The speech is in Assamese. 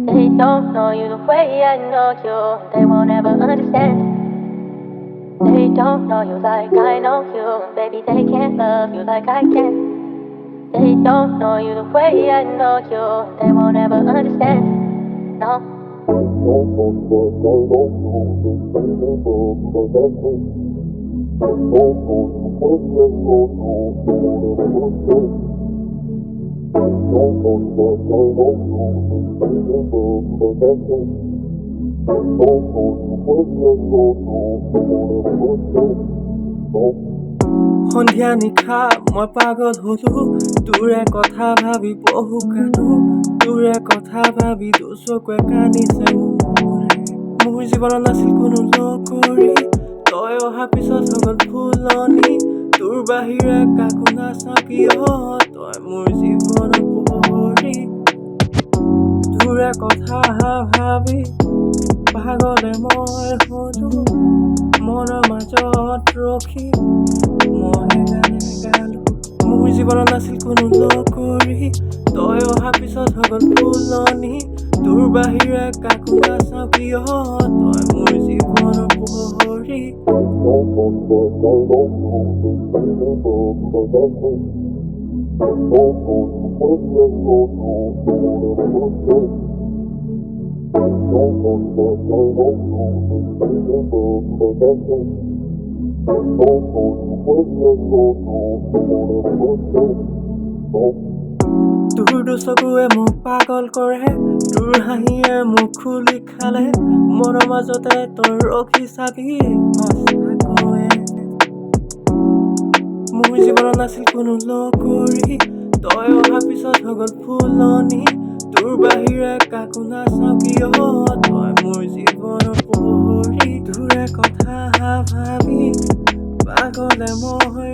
They don't know you the way I know you. They won't ever understand. They don't know you like I know you. Baby, they can't love you like I can. They don't know you the way I know you. They won't ever understand. No. সন্ধিয়া নিশা মই পাগল হলো তোৰে কথা ভাবি বহু কানো তোৰে কথা ভাবি দুচকুৱে কান্দিছে মোৰ জীৱনত নাছিল কোনো লগৰী তই অহা পিছত হৈ গল ফুলনি তোৰ বাহিৰে কাকো নাচাওঁ কিয় তই মোৰ জীৱনৰ পোহৰী তোৰে কথা ভাবি পাগলে মই হলো মনৰ মাজত ৰখি মই গানে গালো মোৰ জীৱনত নাছিল কোনো লগৰী তই অহা পিছত হৈ গল ফুলনি তোৰ বাহিৰে কাকো নাচাওঁ কিয় তই মোৰ জীৱনৰ পোহৰী তোৰ দুচকুৱে মোক পাগল কৰে তোৰ হাঁহিয়ে মোক খুলি খালে মনৰ মাজতে তই ৰখি চাবি সঁচাকৈয়ে মোৰ জীৱনত নাছিল কোনো লগৰী তই অহা পিছত হৈ গল ফুলনি তোৰ বাহিৰে কাকো নাচাওঁ কিয় তই মোৰ জীৱনৰ পোহৰী তোৰে কথা ভাবি পাগলে মই